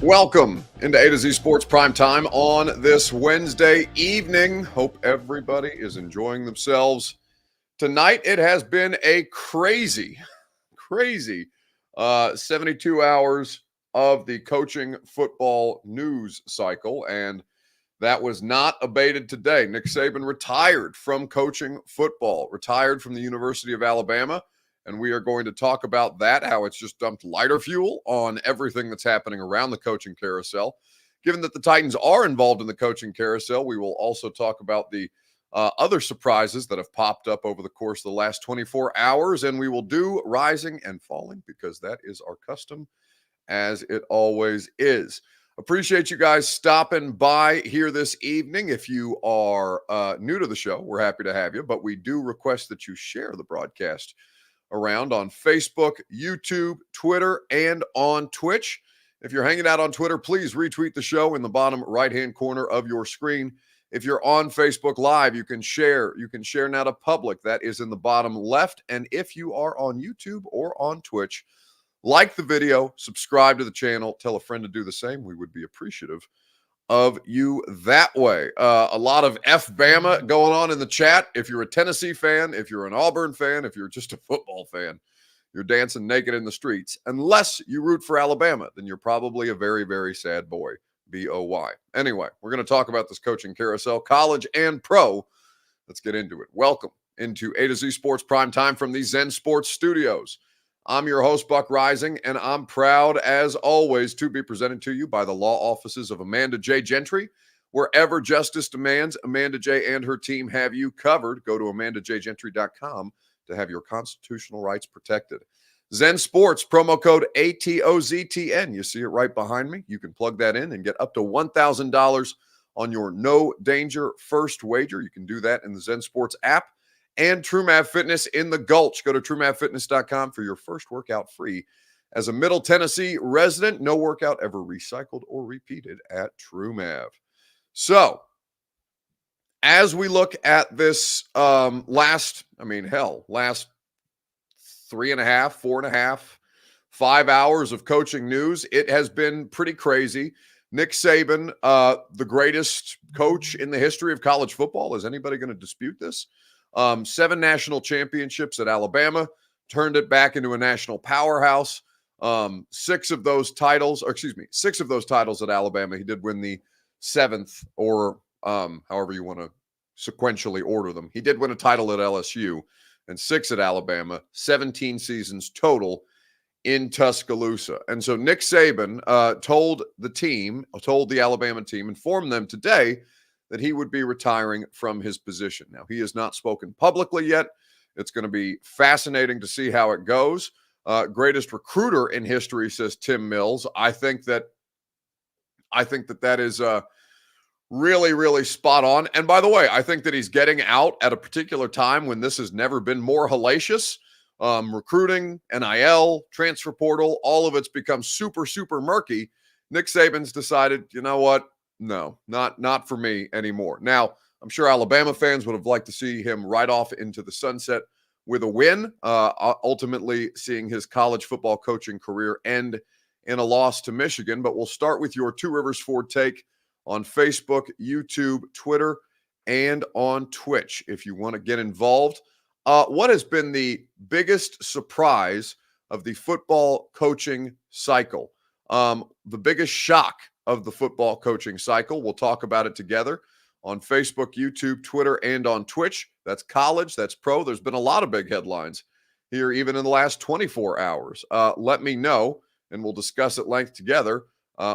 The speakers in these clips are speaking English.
Welcome into A to Z Sports Prime Time on this Wednesday evening. Hope everybody is enjoying themselves. Tonight, it has been a crazy 72 hours of the coaching football news cycle, and that was not abated today. Nick Saban retired from coaching football, retired from the University of Alabama. And we are going to talk about that, how it's just dumped lighter fuel on everything that's happening around the coaching carousel. Given that the Titans are involved in the coaching carousel, we will also talk about the other surprises that have popped up over the course of the last 24 hours. And we will do rising and falling because that is our custom, as it always is. Appreciate you guys stopping by here this evening. If you are new to the show, we're happy to have you, but we do request that you share the broadcast around on Facebook, YouTube, Twitter, and on Twitch. If you're hanging out on Twitter, please retweet the show in the bottom right-hand corner of your screen. If you're on Facebook Live, you can share. You can share now to public. That is in the bottom left. And if you are on YouTube or on Twitch, like the video, subscribe to the channel, tell a friend to do the same. We would be appreciative of you that way. A lot of F-Bama going on in the chat. If you're a Tennessee fan, if you're an Auburn fan, if you're just a football fan, you're dancing naked in the streets. Unless you root for Alabama, then you're probably a very, very sad boy. B-O-Y. Anyway, we're going to talk about this coaching carousel, college and pro. Let's get into it. Welcome into A to Z Sports Prime Time from the Zen Sports Studios. I'm your host, Buck Rising, and I'm proud, as always, to be presented to you by the law offices of Amanda J. Gentry. Wherever justice demands, Amanda J. and her team have you covered. Go to amandajgentry.com to have your constitutional rights protected. Zen Sports, promo code ATOZTN. You see it right behind me. You can plug that in and get up to $1,000 on your no danger first wager. You can do that in the Zen Sports app. And TrueMav Fitness in the Gulch. Go to TrueMavFitness.com for your first workout free. As a Middle Tennessee resident, no workout ever recycled or repeated at TrueMav. So, as we look at this last 3.5, 4.5, 5 hours of coaching news, it has been pretty crazy. Nick Saban, the greatest coach in the history of college football. Is anybody going to dispute this? 7 national championships at Alabama, turned it back into a national powerhouse. 6 of those titles at Alabama. He did win the 7th, or however you want to sequentially order them. He did win a title at LSU and 6 at Alabama, 17 seasons total in Tuscaloosa. And so Nick Saban told the Alabama team, informed them today that he would be retiring from his position. Now, he has not spoken publicly yet. It's going to be fascinating to see how it goes. Greatest recruiter in history, says Tim Mills. I think that is really, really spot on. And by the way, I think that he's getting out at a particular time when this has never been more hellacious. Recruiting, NIL, transfer portal, all of it's become super, super murky. Nick Saban's decided, you know what? No, not for me anymore. Now, I'm sure Alabama fans would have liked to see him ride off into the sunset with a win, ultimately seeing his college football coaching career end in a loss to Michigan. But we'll start with your Two Rivers Ford take on Facebook, YouTube, Twitter, and on Twitch if you want to get involved. What has been the biggest surprise of the football coaching cycle? The biggest shock of the football coaching cycle. We'll talk about it together on Facebook, YouTube, Twitter, and on Twitch. That's college, that's pro. There's been a lot of big headlines here, even in the last 24 hours. Let me know, and we'll discuss at length together.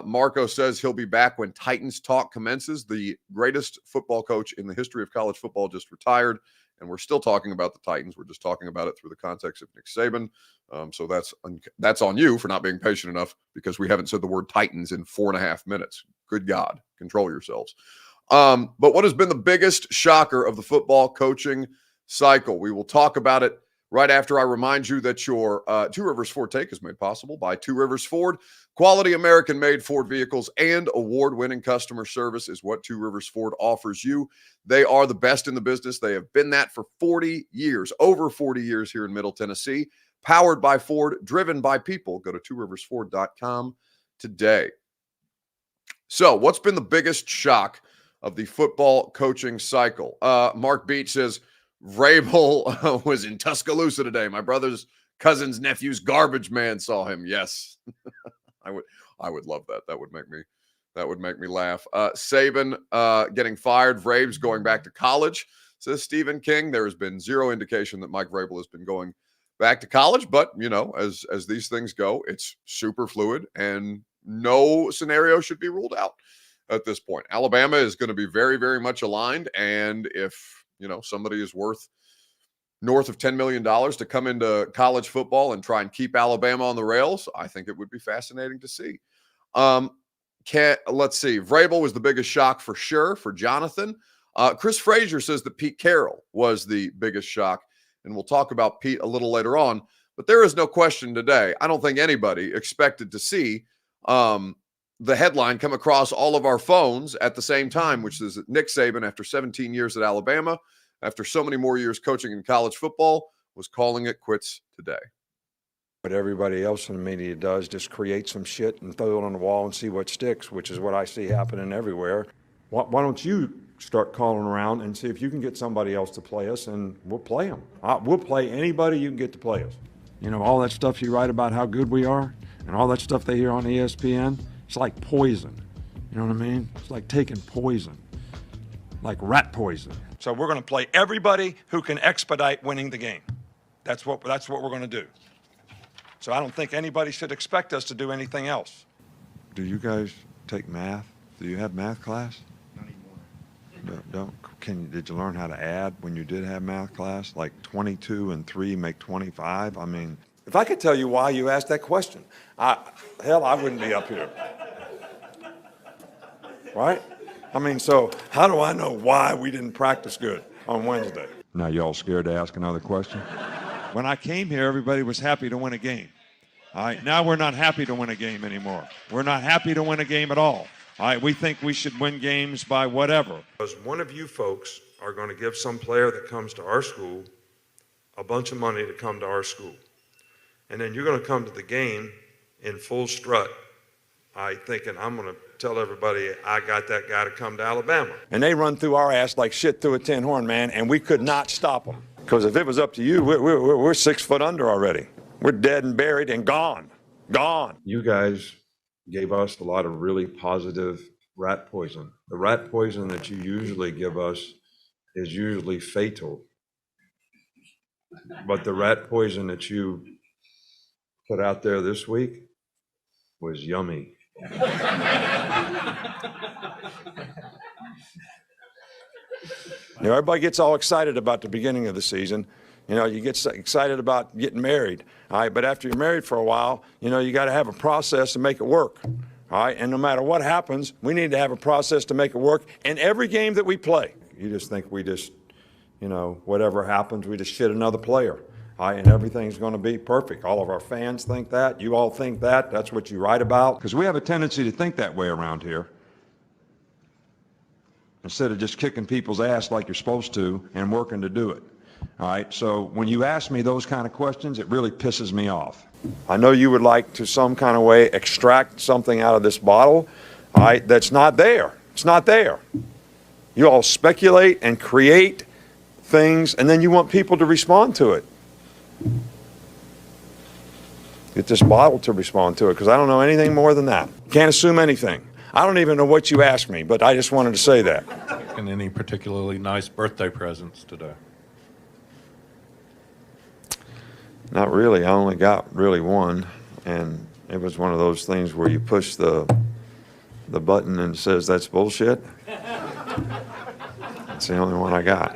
Marco says he'll be back when Titans Talk commences. The greatest football coach in the history of college football just retired, and we're still talking about the Titans. We're just talking about it through the context of Nick Saban. So that's on you for not being patient enough, because we haven't said the word Titans in 4.5 minutes. Good God, control yourselves. But what has been the biggest shocker of the football coaching cycle? We will talk about it right after I remind you that your Two Rivers Ford take is made possible by Two Rivers Ford. Quality American-made Ford vehicles and award-winning customer service is what Two Rivers Ford offers you. They are the best in the business. They have been that for 40 years, over 40 years here in Middle Tennessee. Powered by Ford, driven by people. Go to tworiversford.com today. So, what's been the biggest shock of the football coaching cycle? Mark Beach says Vrabel was in Tuscaloosa today. My brother's cousin's nephew's garbage man saw him. Yes, I would. I would love that. That would make me laugh. Saban getting fired. Vrabel's going back to college. Says Stephen King. There has been zero indication that Mike Vrabel has been going back to college, but as these things go, it's super fluid and no scenario should be ruled out at this point. Alabama is going to be very, very much aligned. And if, somebody is worth north of $10 million to come into college football and try and keep Alabama on the rails, I think it would be fascinating to see. Let's see. Vrabel was the biggest shock for sure for Jonathan. Chris Frazier says that Pete Carroll was the biggest shock. And we'll talk about Pete a little later on. But there is no question today. I don't think anybody expected to see the headline come across all of our phones at the same time, which is that Nick Saban, after 17 years at Alabama, after so many more years coaching in college football, was calling it quits today. What everybody else in the media does, just create some shit and throw it on the wall and see what sticks, which is what I see happening everywhere. Why don't you start calling around and see if you can get somebody else to play us, and we'll play them. We'll play anybody you can get to play us. All that stuff you write about how good we are and all that stuff they hear on ESPN, it's like poison. You know what I mean? It's like taking poison, like rat poison. So we're going to play everybody who can expedite winning the game. That's what we're going to do. So I don't think anybody should expect us to do anything else. Do you guys take math? Do you have math class? Did you learn how to add when you did have math class? Like 22 and 3 make 25? I mean, if I could tell you why you asked that question, I wouldn't be up here. Right? I mean, so how do I know why we didn't practice good on Wednesday? Now y'all scared to ask another question? When I came here, everybody was happy to win a game. All right, now we're not happy to win a game anymore. We're not happy to win a game at all. All right, we think we should win games by whatever. Because one of you folks are going to give some player that comes to our school a bunch of money to come to our school. And then you're going to come to the game in full strut, thinking I'm going to tell everybody I got that guy to come to Alabama. And they run through our ass like shit through a tin horn, man, and we could not stop them. Because if it was up to you, we're 6 foot under already. We're dead and buried and gone. You guys gave us a lot of really positive rat poison. The rat poison that you usually give us is usually fatal. But the rat poison that you put out there this week was yummy. Everybody gets all excited about the beginning of the season. You get excited about getting married, all right? But after you're married for a while, you got to have a process to make it work, all right? And no matter what happens, we need to have a process to make it work in every game that we play. You just think we just, whatever happens, we just shit another player, all right? And everything's going to be perfect. All of our fans think that. You all think that. That's what you write about. Because we have a tendency to think that way around here, instead of just kicking people's ass like you're supposed to and working to do it. All right, so when you ask me those kind of questions, it really pisses me off. I know you would like to some kind of way extract something out of this bottle, all right, that's not there. It's not there. You all speculate and create things, and then you want people to respond to it. Get this bottle to respond to it, because I don't know anything more than that. Can't assume anything. I don't even know what you asked me, but I just wanted to say that. And any particularly nice birthday presents today? Not really. I only got really one, and it was one of those things where you push the button and it says that's bullshit. That's the only one I got.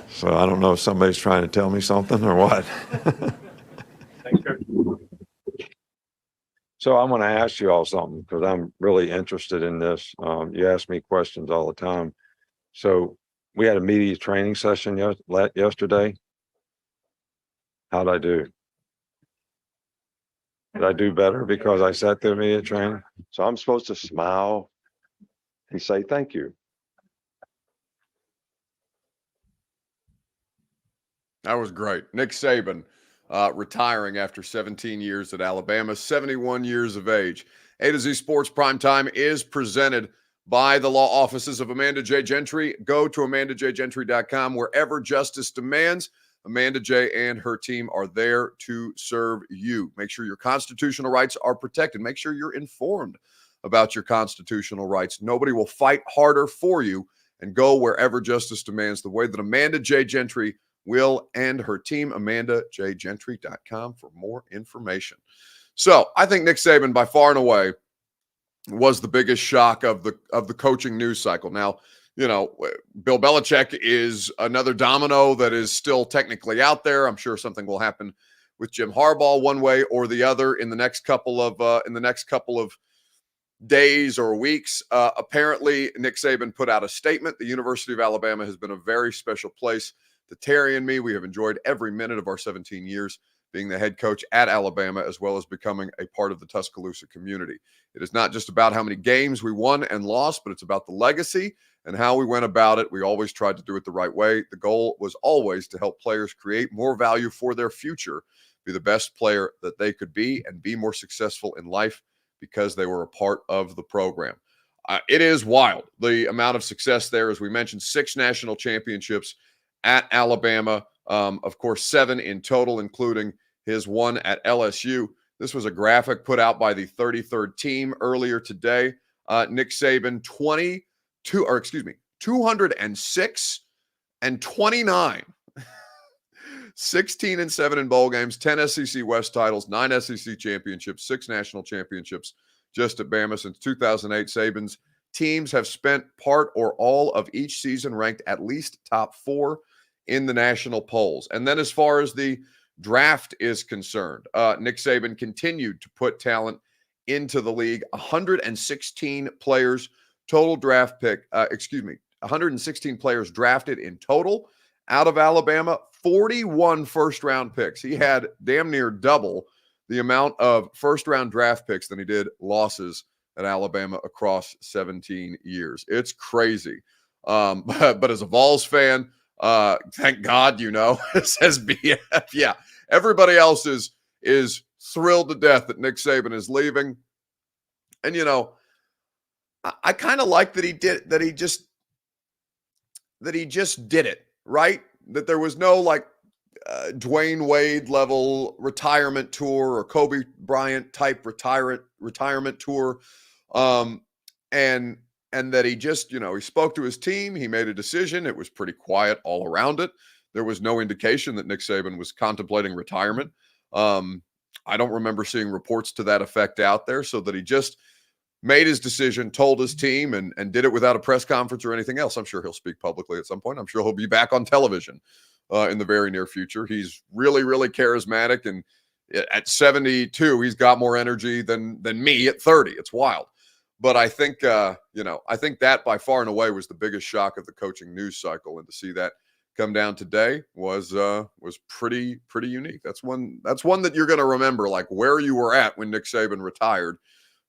So I don't know if somebody's trying to tell me something or what. So I'm going to ask you all something, because I'm really interested in this. You ask me questions all the time. So we had a media training session yesterday. How'd I do? Did I do better because I sat through media training? So I'm supposed to smile and say thank you. That was great. Nick Saban retiring after 17 years at Alabama, 71 years of age. A to Z Sports Primetime is presented by the law offices of Amanda J. Gentry. Go to AmandaJGentry.com. Wherever justice demands, Amanda J. and her team are there to serve you. Make sure your constitutional rights are protected. Make sure you're informed about your constitutional rights. Nobody will fight harder for you, and go wherever justice demands the way that Amanda J. Gentry will and her team. AmandaJGentry.com for more information. So I think Nick Saban, by far and away, was the biggest shock of the coaching news cycle. Now, Bill Belichick is another domino that is still technically out there. I'm sure something will happen with Jim Harbaugh one way or the other in the next couple of days or weeks. Apparently, Nick Saban put out a statement. The University of Alabama has been a very special place to Terry and me. We have enjoyed every minute of our 17 years being the head coach at Alabama, as well as becoming a part of the Tuscaloosa community. It is not just about how many games we won and lost, but it's about the legacy and how we went about it. We always tried to do it the right way. The goal was always to help players create more value for their future, be the best player that they could be, and be more successful in life because they were a part of the program. It is wild, the amount of success there. As we mentioned, 6 national championships at Alabama. Of course, 7 in total, including his one at LSU. This was a graphic put out by the 33rd team earlier today. Nick Saban, 206 and 29. 16-7 in bowl games, 10 SEC West titles, 9 SEC championships, 6 national championships just at Bama since 2008. Saban's teams have spent part or all of each season ranked at least top 4 in the national polls. And then as far as the draft is concerned, Nick Saban continued to put talent into the league. 116 players total draft pick, 116 players drafted in total out of Alabama, 41 first-round picks. He had damn near double the amount of first-round draft picks than he did losses at Alabama across 17 years. It's crazy. But as a Vols fan, thank God, says BF. Yeah, everybody else is thrilled to death that Nick Saban is leaving. And, I kind of like that he just did it, right? That there was no Dwayne Wade level retirement tour or Kobe Bryant type retirement tour. And that he just, he spoke to his team. He made a decision. It was pretty quiet all around it. There was no indication that Nick Saban was contemplating retirement. I don't remember seeing reports to that effect out there. So that he just made his decision, told his team, and did it without a press conference or anything else. I'm sure he'll speak publicly at some point. I'm sure he'll be back on television in the very near future. He's really, really charismatic. And at 72, he's got more energy than me at 30. It's wild. But I think, I think that by far and away was the biggest shock of the coaching news cycle. And to see that come down today was pretty unique. That's one that you're going to remember, like where you were at when Nick Saban retired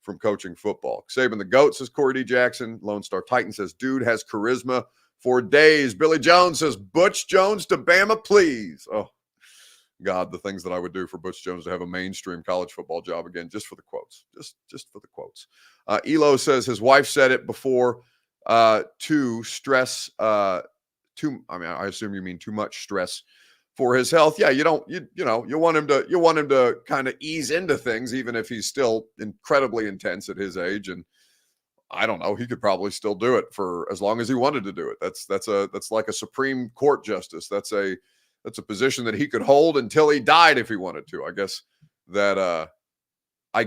from coaching football. Saban the GOAT, says Corey D. Jackson. Lone Star Titan says, dude has charisma for days. Billy Jones says, Butch Jones to Bama, please. Oh, God, the things that I would do for Butch Jones to have a mainstream college football job again, just for the quotes. Just for the quotes. Elo says his wife said it before, to stress, I assume you mean too much stress for his health. Yeah, you want him to kind of ease into things, even if he's still incredibly intense at his age. And I don't know, he could probably still do it for as long as he wanted to do it. That's like a Supreme Court justice. That's a position that he could hold until he died if he wanted to. I guess that they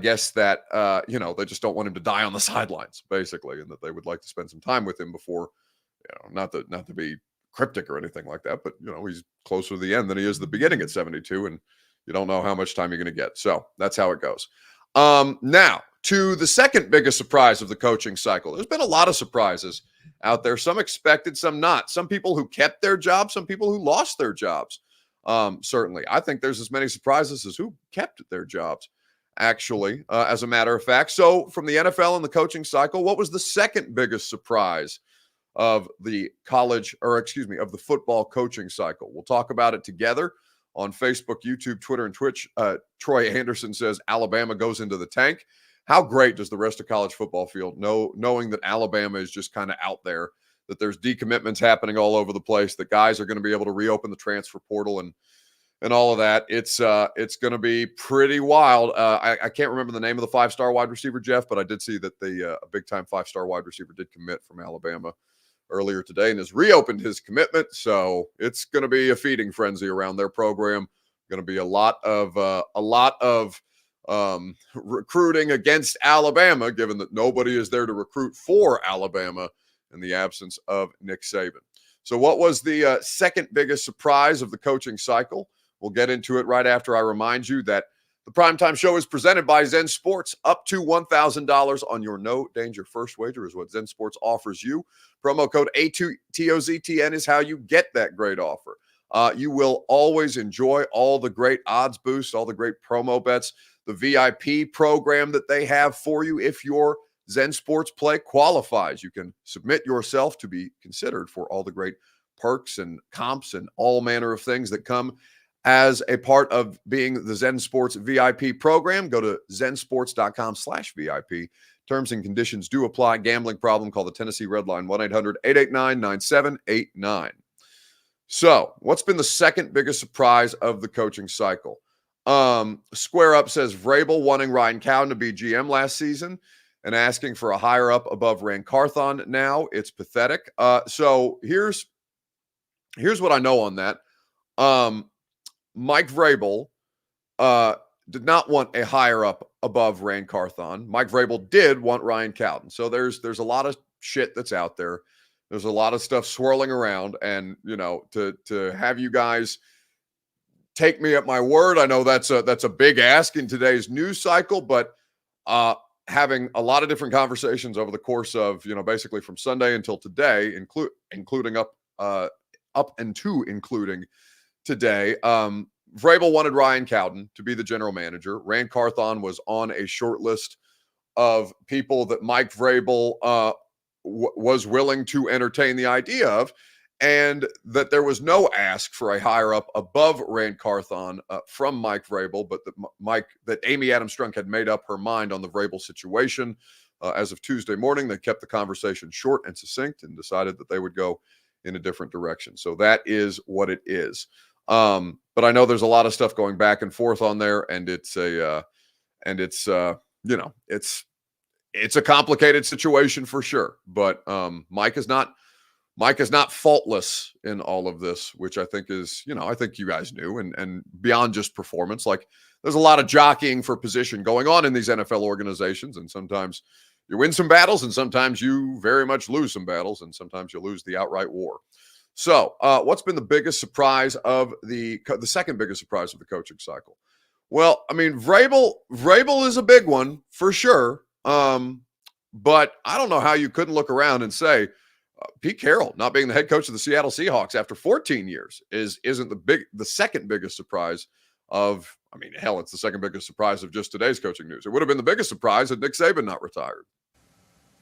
just don't want him to die on the sidelines, basically, and that they would like to spend some time with him before, not to be cryptic or anything like that, but he's closer to the end than he is the beginning at 72, and you don't know how much time you're going to get. So that's how it goes. Now to the second biggest surprise of the coaching cycle. There's been a lot of surprises out there. Some expected, some not. Some people who kept their jobs, some people who lost their jobs. Certainly, I think there's as many surprises as who kept their jobs, actually, as a matter of fact. So from the NFL and the coaching cycle, what was the second biggest surprise of the of the football coaching cycle? We'll talk about it together on Facebook, YouTube, Twitter, and Twitch. Troy Anderson says Alabama goes into the tank. how great does the rest of college football feel knowing that Alabama is just kind of out there, that there's decommitments happening all over the place, that guys are going to be able to reopen the transfer portal and all of that. It's going to be pretty wild. I can't remember the name of the 5-star wide receiver, Jeff, but I did see that a big-time 5-star wide receiver did commit from Alabama earlier today and has reopened his commitment. So it's going to be a feeding frenzy around their program. Going to be a lot of recruiting against Alabama, given that nobody is there to recruit for Alabama in the absence of Nick Saban. So what was the second biggest surprise of the coaching cycle? We'll get into it right after I remind you that the Primetime Show is presented by Zen Sports. Up to $1,000 on your no danger first wager is what Zen Sports offers you. Promo code A2TOZTN is how you get that great offer. You will always enjoy all the great odds boosts, all the great promo bets, the VIP program that they have for you. If your Zen Sports play qualifies, you can submit yourself to be considered for all the great perks and comps and all manner of things that come as a part of being the Zen Sports VIP program. Go to zensports.com/VIP. Terms and conditions do apply. Gambling problem, call the Tennessee Red Line, 1-800-889-9789. So what's been the second biggest surprise of the coaching cycle? Square Up says Vrabel wanting Ryan Cowden to be GM last season and asking for a higher up above Ran Carthon now. It's pathetic. So here's what I know on that. Mike Vrabel did not want a higher up above Ran Carthon. Mike Vrabel did want Ryan Cowden. So there's a lot of shit that's out there. There's a lot of stuff swirling around, and to have you guys take me at my word, I know that's a big ask in today's news cycle, but having a lot of different conversations over the course of basically from Sunday until today, including up and to including today. Vrabel wanted Ryan Cowden to be the general manager. Ran Carthon was on a short list of people that Mike Vrabel was willing to entertain the idea of, and that there was no ask for a higher up above Ran Carthon from Mike Vrabel, but that Amy Adams Strunk had made up her mind on the Vrabel situation. As of Tuesday morning, they kept the conversation short and succinct and decided that they would go in a different direction. So that is what it is. But I know there's a lot of stuff going back and forth on there, and it's a complicated situation for sure. But Mike is not faultless in all of this, which I think is, I think you guys knew, and beyond just performance, like there's a lot of jockeying for position going on in these NFL organizations, and sometimes you win some battles, and sometimes you very much lose some battles, and sometimes you lose the outright war. So what's been the biggest surprise of the second biggest surprise of the coaching cycle? Well, I mean, Vrabel is a big one for sure. But I don't know how you couldn't look around and say Pete Carroll not being the head coach of the Seattle Seahawks after 14 years isn't the second biggest surprise of, I mean, hell, it's the second biggest surprise of just today's coaching news. It would have been the biggest surprise had Nick Saban not retired.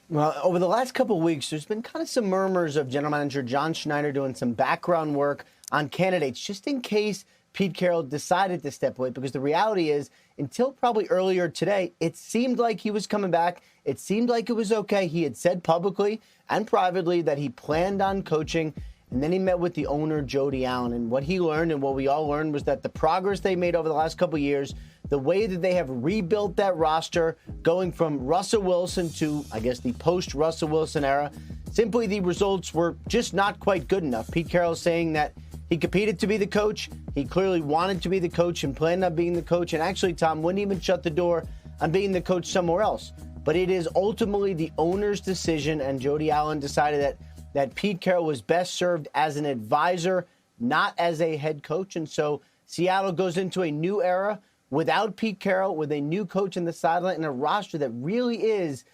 Well, over the last couple of weeks, there's been kind of some murmurs of general manager John Schneider doing some background work on candidates just in case Pete Carroll decided to step away, because the reality is, until probably earlier today, it seemed like he was coming back. It seemed like it was okay. He had said publicly and privately that he planned on coaching, and then he met with the owner, Jody Allen. And what he learned, and what we all learned, was that the progress they made over the last couple of years, the way that they have rebuilt that roster, going from Russell Wilson to, I guess, the post-Russell Wilson era, simply the results were just not quite good enough. Pete Carroll saying that he competed to be the coach. He clearly wanted to be the coach and planned on being the coach. And actually, Tom wouldn't even shut the door on being the coach somewhere else. But it is ultimately the owner's decision, and Jody Allen decided that Pete Carroll was best served as an advisor, not as a head coach. And so Seattle goes into a new era without Pete Carroll, with a new coach in the sideline and a roster that really is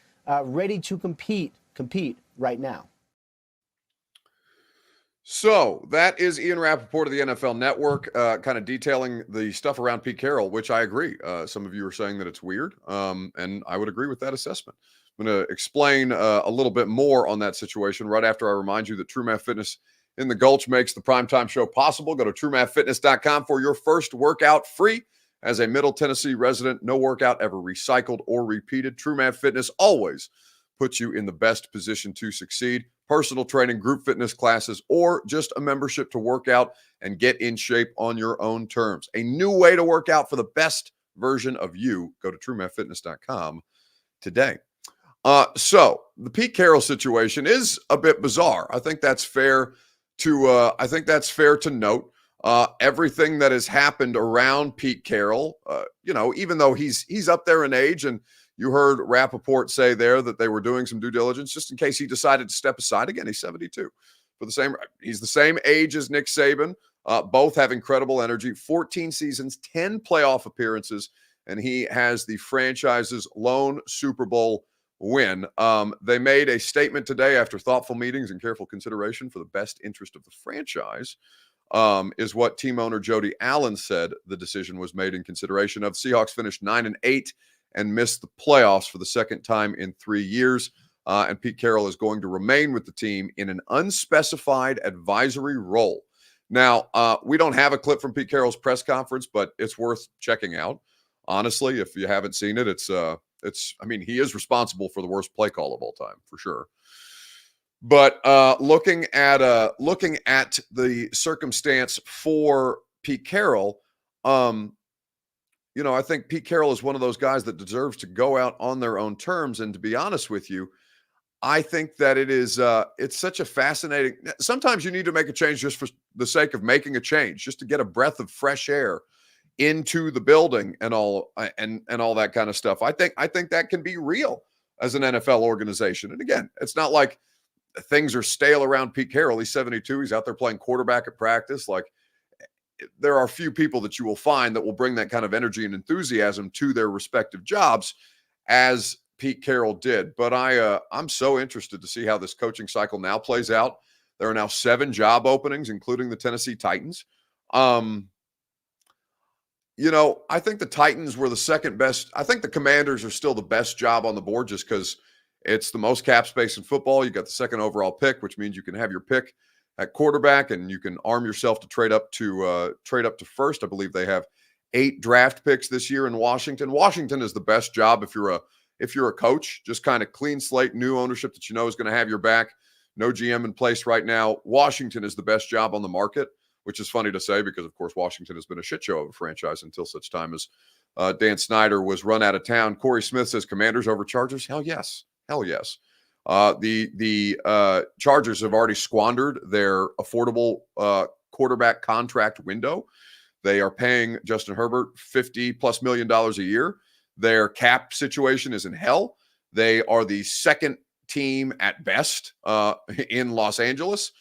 ready to compete right now. So that is Ian Rappaport of the NFL Network, kind of detailing the stuff around Pete Carroll, which I agree. Some of you are saying that it's weird, and I would agree with that assessment. I'm going to explain a little bit more on that situation right after I remind you that True Math Fitness in the Gulch makes the Primetime Show possible. Go to TrueMathFitness.com for your first workout free. As a Middle Tennessee resident, no workout ever recycled or repeated. TrueMath Fitness always puts you in the best position to succeed. Personal training, group fitness classes, or just a membership to work out and get in shape on your own terms. A new way to work out for the best version of you. Go to TrueMathFitness.com today. So the Pete Carroll situation is a bit bizarre. I think that's fair to note. Everything that has happened around Pete Carroll, even though he's up there in age, and you heard Rappaport say there that they were doing some due diligence just in case he decided to step aside again. He's 72. He's the same age as Nick Saban. Both have incredible energy. 14 seasons, 10 playoff appearances, and he has the franchise's lone Super Bowl win. They made a statement today after thoughtful meetings and careful consideration for the best interest of the franchise, is what team owner Jody Allen said. The decision was made in consideration of Seahawks finished 9-8 and missed the playoffs for the second time in 3 years. And Pete Carroll is going to remain with the team in an unspecified advisory role. Now, we don't have a clip from Pete Carroll's press conference, but it's worth checking out. Honestly, if you haven't seen it, he is responsible for the worst play call of all time, for sure. But looking at the circumstance for Pete Carroll, I think Pete Carroll is one of those guys that deserves to go out on their own terms. And to be honest with you, I think that it's such a fascinating. Sometimes you need to make a change just for the sake of making a change, just to get a breath of fresh air into the building and all that kind of stuff. I think that can be real as an NFL organization. And again, it's not like things are stale around Pete Carroll. He's 72. He's out there playing quarterback at practice. Like, there are few people that you will find that will bring that kind of energy and enthusiasm to their respective jobs as Pete Carroll did. But I'm so interested to see how this coaching cycle now plays out. There are now 7 job openings, including the Tennessee Titans. I think the Titans were the second best. I think the Commanders are still the best job on the board just because it's the most cap space in football. You got the second overall pick, which means you can have your pick at quarterback, and you can arm yourself to trade up to first. I believe they have 8 draft picks this year in Washington. Washington is the best job if you're a coach, just kind of clean slate, new ownership that you know is going to have your back. No GM in place right now. Washington is the best job on the market, which is funny to say because, of course, Washington has been a shit show of a franchise until such time as Dan Snyder was run out of town. Corey Smith says Commanders over Chargers. Hell yes. The Chargers have already squandered their affordable quarterback contract window. They are paying Justin Herbert $50+ million a year. Their cap situation is in hell. They are the second team at best in Los Angeles.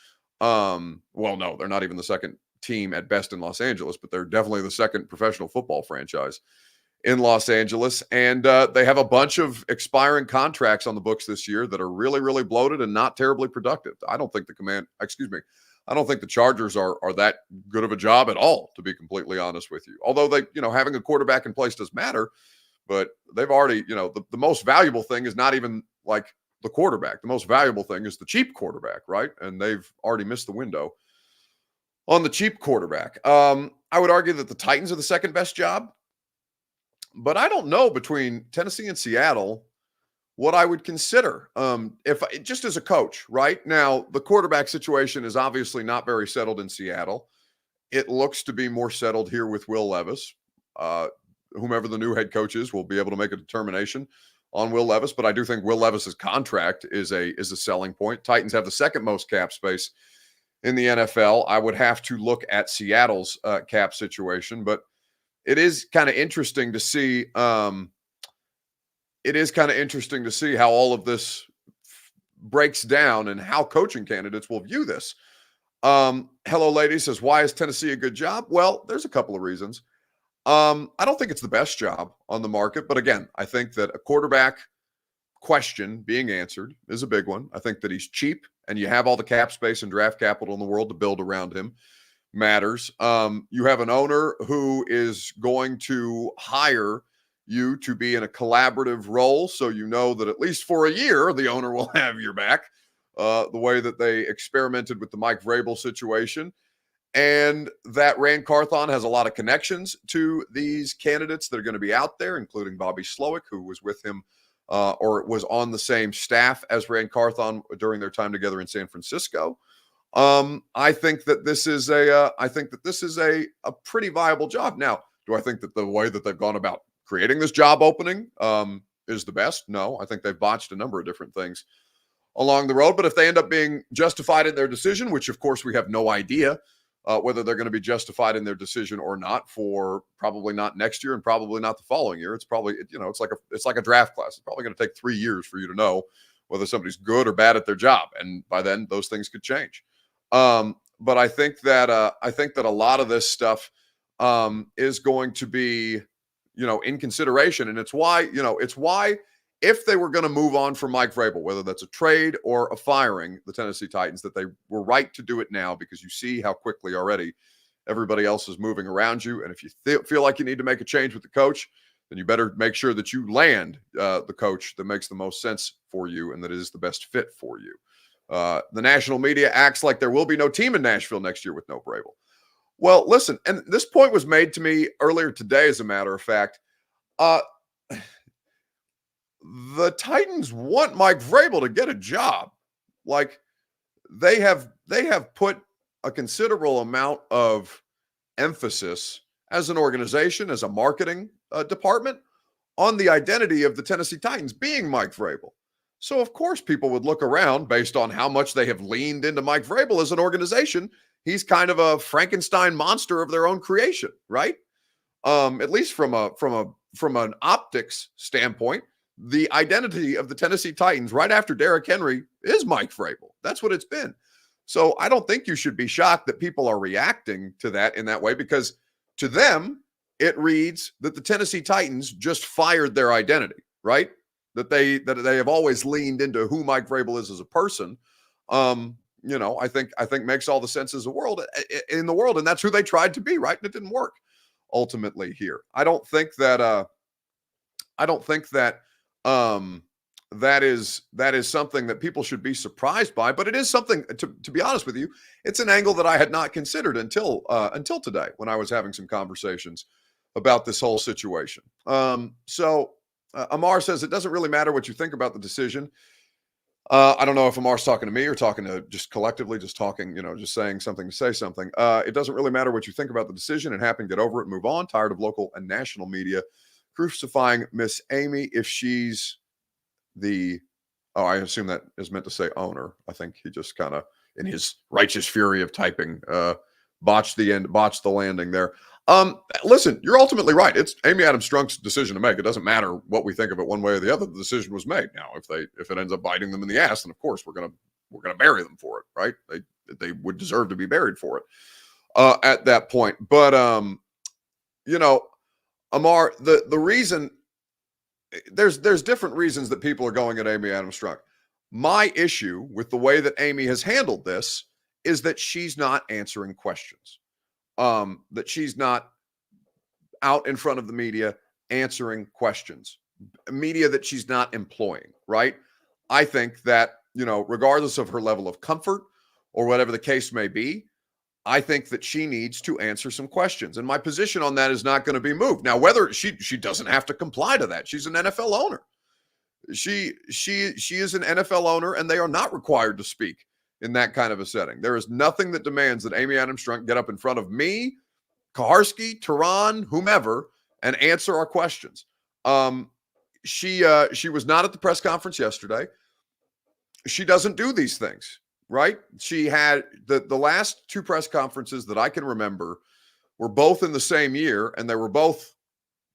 Well, no, they're not even the second team at best in Los Angeles, but they're definitely the second professional football franchise in Los Angeles. And they have a bunch of expiring contracts on the books this year that are really, really bloated and not terribly productive. I don't think the Chargers are that good of a job at all, to be completely honest with you. Although having a quarterback in place does matter, but they've already, the most valuable thing is not even like the quarterback. The most valuable thing is the cheap quarterback, right? And they've already missed the window on the cheap quarterback. I would argue that the Titans are the second best job, but I don't know between Tennessee and Seattle what I would consider just as a coach. Right now, the quarterback situation is obviously not very settled in Seattle. It looks to be more settled here with Will Levis. Whomever the new head coach is will be able to make a determination on Will Levis, but I do think Will Levis's contract is a selling point. Titans have the second most cap space in the NFL. I would have to look at Seattle's cap situation, but it is kind of interesting to see. It is kind of interesting to see how all of this breaks down and how coaching candidates will view this. Hello, lady says, why is Tennessee a good job? Well, there's a couple of reasons. I don't think it's the best job on the market, but again, I think that a quarterback question being answered is a big one. I think that he's cheap and you have all the cap space and draft capital in the world to build around him matters. You have an owner who is going to hire you to be in a collaborative role. So you know that at least for a year, the owner will have your back, the way that they experimented with the Mike Vrabel situation. and that Rand Carthon has a lot of connections to these candidates that are going to be out there, including Bobby Slowick, who was with him or was on the same staff as Rand Carthon during their time together in San Francisco. I think that this is a pretty viable job. Now, do I think that the way that they've gone about creating this job opening is the best? No, I think they've botched a number of different things along the road. But if they end up being justified in their decision, which of course we have no idea whether they're going to be justified in their decision or not, for probably not next year and probably not the following year. It's probably, it's like a draft class. It's probably going to take 3 years for you to know whether somebody's good or bad at their job, and by then those things could change. But I think that a lot of this stuff is going to be, in consideration, and it's why if they were going to move on from Mike Vrabel, whether that's a trade or a firing, the Tennessee Titans, that they were right to do it now, because you see how quickly already everybody else is moving around you. And if you feel like you need to make a change with the coach, then you better make sure that you land the coach that makes the most sense for you and that is the best fit for you. The national media acts like there will be no team in Nashville next year with no Vrabel. Well, listen, and this point was made to me earlier today, as a matter of fact. The Titans want Mike Vrabel to get a job. Like, they have put a considerable amount of emphasis as an organization, as a marketing department, on the identity of the Tennessee Titans being Mike Vrabel. So of course people would look around based on how much they have leaned into Mike Vrabel as an organization. He's kind of a Frankenstein monster of their own creation, right? At least from an optics standpoint. The identity of the Tennessee Titans right after Derrick Henry is Mike Vrabel. That's what it's been. So I don't think you should be shocked that people are reacting to that in that way, because to them, it reads that the Tennessee Titans just fired their identity, right? That they have always leaned into who Mike Vrabel is as a person. I think makes all the sense in the world, and that's who they tried to be, right? And it didn't work ultimately here. I don't think that that is something that people should be surprised by, but it is something, to be honest with you, it's an angle that I had not considered until today, when I was having some conversations about this whole situation. So Amar says it doesn't really matter what you think about the decision. I don't know if Amar's talking to me or talking to just collectively, just talking, just saying something to say something. It doesn't really matter what you think about the decision. It happened. Get over it. Move on. Tired of local and national media crucifying Miss Amy if she's I assume that is meant to say owner. I think he just kind of, in his righteous fury of typing, botched the landing there. Listen, you're ultimately right. It's Amy Adams Strunk's decision to make. It doesn't matter what we think of it one way or the other. The decision was made. Now, if it ends up biting them in the ass, then of course we're gonna bury them for it, right? They would deserve to be buried for it at that point. But Amar, the reason, there's different reasons that people are going at Amy Adams Strunk. My issue with the way that Amy has handled this is that she's not answering questions. That she's not out in front of the media answering questions. Media that she's not employing, right? I think that, regardless of her level of comfort or whatever the case may be, I think that she needs to answer some questions. And my position on that is not going to be moved. Now, whether she doesn't have to comply to that. She's an NFL owner. She is an NFL owner, and they are not required to speak in that kind of a setting. There is nothing that demands that Amy Adams Strunk get up in front of me, Kaharski, Tehran, whomever, and answer our questions. She was not at the press conference yesterday. She doesn't do these things. Right? She had the last two press conferences that I can remember were both in the same year, and they were both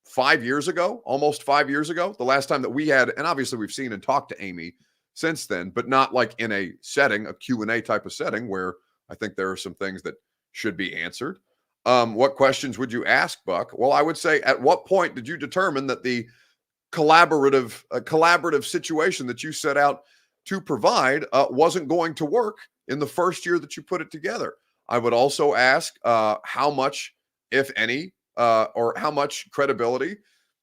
5 years ago, almost 5 years ago. The last time that we had, and obviously we've seen and talked to Amy since then, but not like in a setting, a Q&A type of setting, where I think there are some things that should be answered. What questions would you ask, Buck? Well, I would say, at what point did you determine that the collaborative situation that you set out to provide wasn't going to work in the first year that you put it together? I would also ask how much, if any, or how much credibility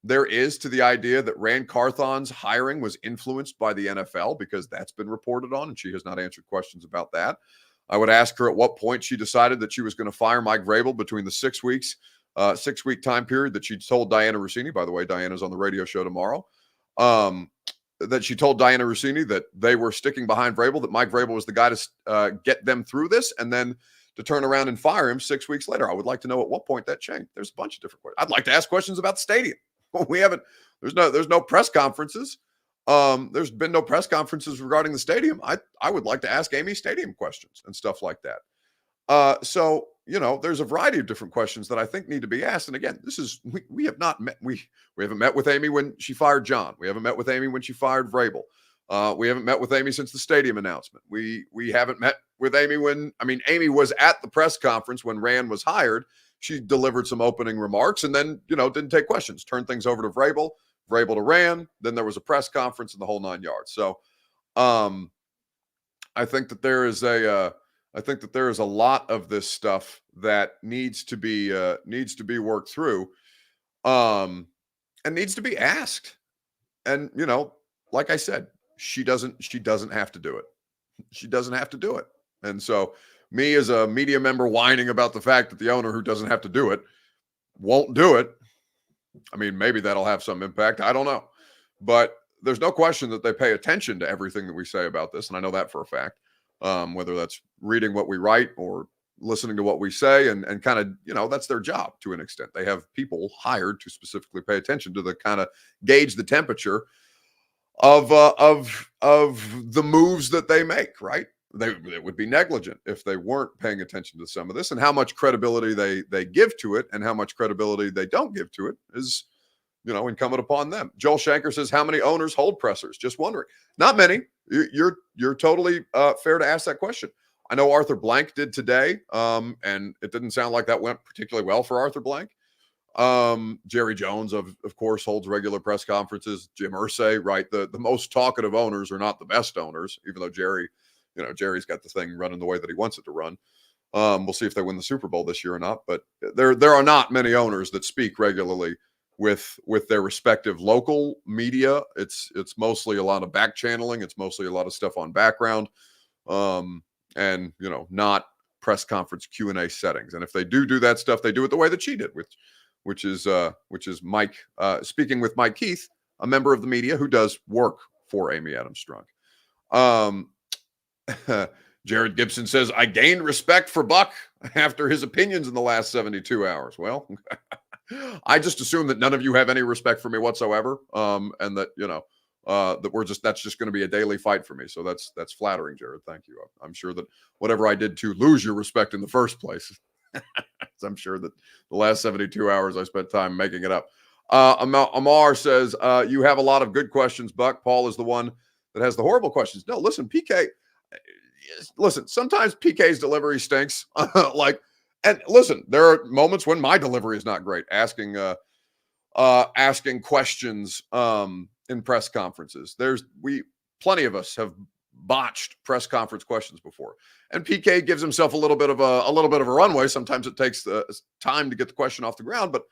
there is to the idea that Rand Carthon's hiring was influenced by the NFL, because that's been reported on, and she has not answered questions about that. I would ask her at what point she decided that she was going to fire Mike Vrabel between the 6 weeks, 6-week time period that she told Diana Rossini. By the way, Diana's on the radio show tomorrow. That she told Diana Rossini that they were sticking behind Vrabel, that Mike Vrabel was the guy to get them through this, and then to turn around and fire him 6 weeks later. I would like to know at what point that changed. There's a bunch of different questions. I'd like to ask questions about the stadium. There's no press conferences. There's been no press conferences regarding the stadium. I would like to ask Amy stadium questions and stuff like that. So, there's a variety of different questions that I think need to be asked. And again, we have not met. We haven't met with Amy when she fired John. We haven't met with Amy when she fired Vrabel. We haven't met with Amy since the stadium announcement. We haven't met with Amy Amy was at the press conference when Rand was hired. She delivered some opening remarks and then, didn't take questions, turned things over to Vrabel to Rand. Then there was a press conference and the whole 9 yards. So I think that there is a lot of this stuff that needs to be worked through and needs to be asked. And, like I said, she doesn't have to do it. She doesn't have to do it. And so me as a media member whining about the fact that the owner who doesn't have to do it won't do it. Maybe that'll have some impact. I don't know. But there's no question that they pay attention to everything that we say about this. And I know that for a fact, whether that's reading what we write or listening to what we say and kind of, that's their job to an extent. They have people hired to specifically pay attention to the kind of gauge the temperature of the moves that they make, right? They would be negligent if they weren't paying attention to some of this, and how much credibility they give to it and how much credibility they don't give to it is, incumbent upon them. Joel Shanker says, how many owners hold pressers? Just wondering. Not many. You're totally fair to ask that question. I know Arthur Blank did today, and it didn't sound like that went particularly well for Arthur Blank. Jerry Jones, of course, holds regular press conferences. Jim Irsay, right? The most talkative owners are not the best owners, even though Jerry's got the thing running the way that he wants it to run. We'll see if they win the Super Bowl this year or not. But there are not many owners that speak regularly with their respective local media. It's mostly a lot of back channeling. It's mostly a lot of stuff on background, and not press conference Q&A settings. And if they do that stuff, they do it the way that she did, which is Mike speaking with Mike Keith, a member of the media who does work for Amy Adams Strunk. Jared Gibson says, I gained respect for Buck after his opinions in the last 72 hours. Well, I just assume that none of you have any respect for me whatsoever. And that, that's just going to be a daily fight for me. So that's flattering, Jared. Thank you. I'm sure that whatever I did to lose your respect in the first place, I'm sure that the last 72 hours I spent time making it up. Amar says, you have a lot of good questions, Buck. Paul is the one that has the horrible questions. No, listen, sometimes PK's delivery stinks. And listen, there are moments when my delivery is not great. Asking questions in press conferences. Plenty of us have botched press conference questions before, and PK gives himself a little bit of a runway. Sometimes it takes time to get the question off the ground, but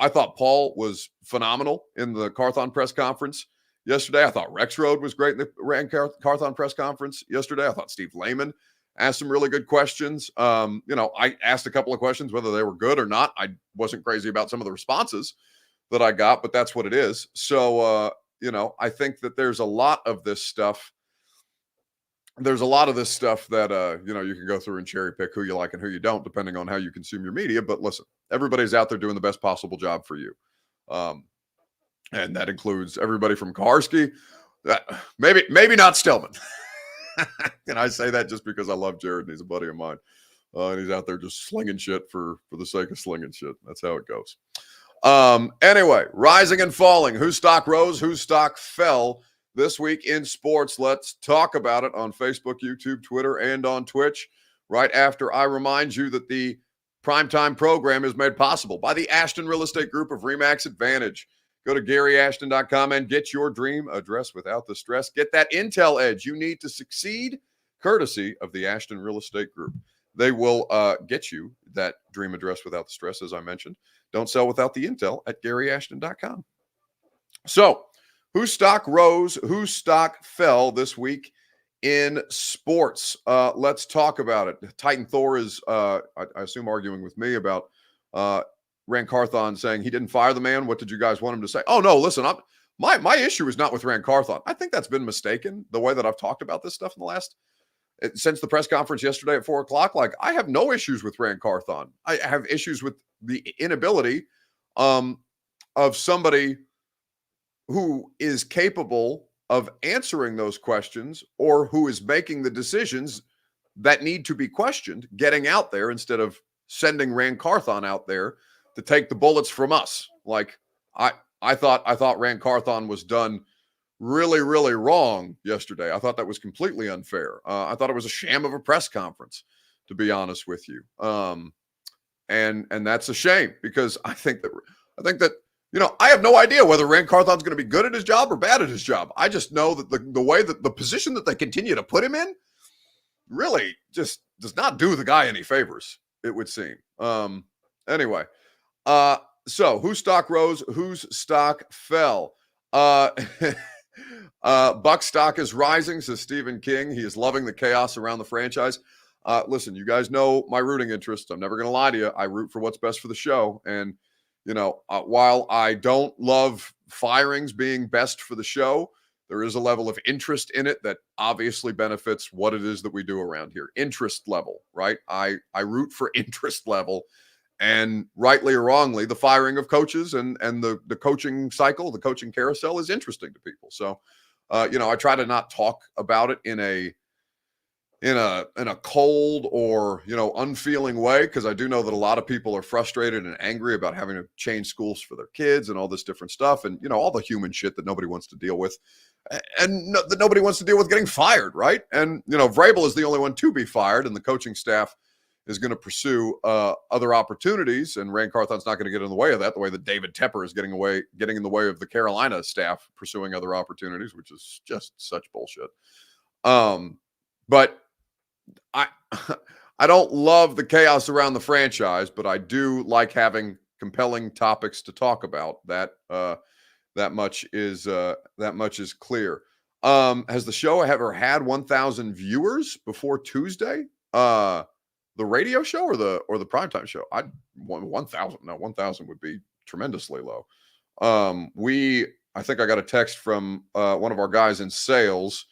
I thought Paul was phenomenal in the Carthon press conference yesterday. I thought Rex Road was great in the Carthon press conference yesterday. I thought Steve Lehman asked some really good questions. I asked a couple of questions, whether they were good or not. I wasn't crazy about some of the responses that I got, but that's what it is. So, I think that there's a lot of this stuff. There's a lot of this stuff that, you can go through and cherry pick who you like and who you don't, depending on how you consume your media. But listen, everybody's out there doing the best possible job for you. And that includes everybody from Kaharski, maybe not Stillman. And I say that just because I love Jared and he's a buddy of mine. And he's out there just slinging shit for the sake of slinging shit. That's how it goes. Anyway, rising and falling. Whose stock rose? Whose stock fell this week in sports? Let's talk about it on Facebook, YouTube, Twitter, and on Twitch. Right after I remind you that the primetime program is made possible by the Ashton Real Estate Group of RE/MAX Advantage. Go to GaryAshton.com and get your dream address without the stress. Get that intel edge you need to succeed, courtesy of the Ashton Real Estate Group. They will get you that dream address without the stress, as I mentioned. Don't sell without the intel at GaryAshton.com. So, whose stock rose, whose stock fell this week in sports. Let's talk about it. Titan Thor is, I assume, arguing with me about Rand Carthon saying he didn't fire the man. What did you guys want him to say? Oh, no, listen, my issue is not with Rand Carthon. I think that's been mistaken, the way that I've talked about this stuff in the last, since the press conference yesterday at 4 o'clock. Like, I have no issues with Rand Carthon. I have issues with the inability of somebody who is capable of answering those questions, or who is making the decisions that need to be questioned, getting out there instead of sending Rand Carthon out there to take the bullets from us. Like, I thought Rand Carthon was done really, really wrong yesterday. I thought that was completely unfair. I thought it was a sham of a press conference, to be honest with you. And that's a shame, because I think that I have no idea whether Rand Carthon's going to be good at his job or bad at his job. I just know that the way that the position that they continue to put him in really just does not do the guy any favors, it would seem. Anyway, so whose stock rose, whose stock fell? Buck stock is rising, says Stephen King. He is loving the chaos around the franchise. Listen, you guys know my rooting interest. I'm never going to lie to you. I root for what's best for the show. And while I don't love firings being best for the show, there is a level of interest in it that obviously benefits what it is that we do around here. Interest level, right? I root for interest level, and rightly or wrongly, the firing of coaches and the coaching cycle, the coaching carousel is interesting to people. So, I try to not talk about it in a cold or unfeeling way, because I do know that a lot of people are frustrated and angry about having to change schools for their kids and all this different stuff, and all the human shit that nobody wants to deal with, and that nobody wants to deal with getting fired, right? And Vrabel is the only one to be fired, and the coaching staff is going to pursue other opportunities, and Rand Carthon's not going to get in the way of that, the way that David Tepper is getting in the way of the Carolina staff pursuing other opportunities, which is just such bullshit. But I don't love the chaos around the franchise, but I do like having compelling topics to talk about. That much is clear. Has the show ever had 1,000 viewers before Tuesday? The radio show or the primetime show? 1,000. No, 1,000 would be tremendously low. I think I got a text from one of our guys in sales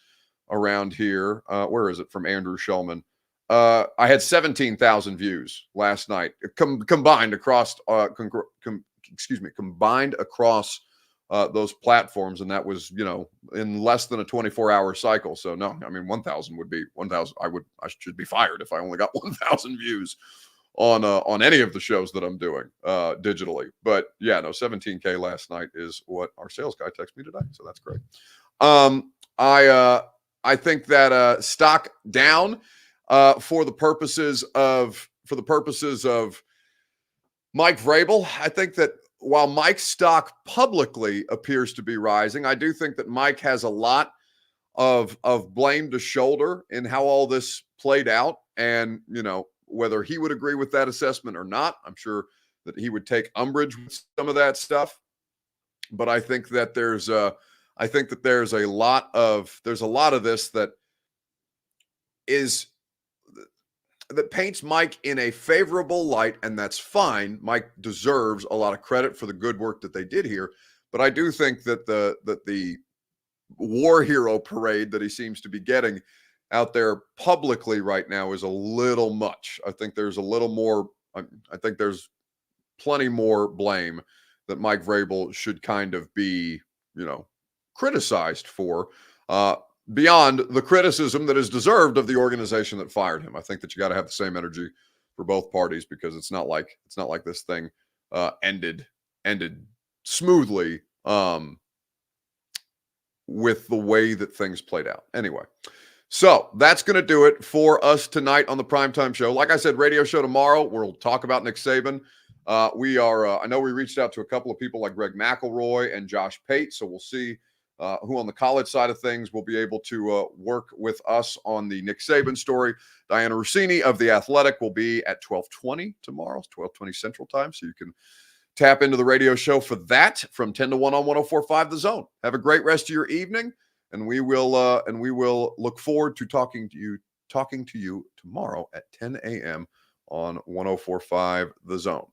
around here. Where is it? From Andrew Shulman. I had 17,000 views last night, combined across those platforms, and that was in less than a 24-hour cycle. So no, I mean 1,000 would be 1,000. I should be fired if I only got 1,000 views on any of the shows that I'm doing digitally. But yeah, no, 17K last night is what our sales guy texted me today, so that's great. I think that stock down for the purposes of Mike Vrabel. I think that while Mike's stock publicly appears to be rising, I do think that Mike has a lot of blame to shoulder in how all this played out. And, whether he would agree with that assessment or not, I'm sure that he would take umbrage with some of that stuff. But I think that there's a lot of this that paints Mike in a favorable light, and that's fine. Mike deserves a lot of credit for the good work that they did here. But I do think that the war hero parade that he seems to be getting out there publicly right now is a little much. I think there's a little more. I think there's plenty more blame that Mike Vrabel should kind of be, criticized for, beyond the criticism that is deserved of the organization that fired him. I think that you got to have the same energy for both parties, because it's not like this thing ended smoothly with the way that things played out. Anyway, so that's going to do it for us tonight on the Primetime Show. Like I said, radio show tomorrow. We'll talk about Nick Saban. We are. I know we reached out to a couple of people like Greg McElroy and Josh Pate, so we'll see who on the college side of things will be able to work with us on the Nick Saban story. Diana Rossini of The Athletic will be at 12:20 tomorrow, 12:20 Central Time, so you can tap into the radio show for that from 10 to 1 on 104.5 The Zone. Have a great rest of your evening. and we will look forward to talking to you tomorrow at 10 a.m. on 104.5 The Zone.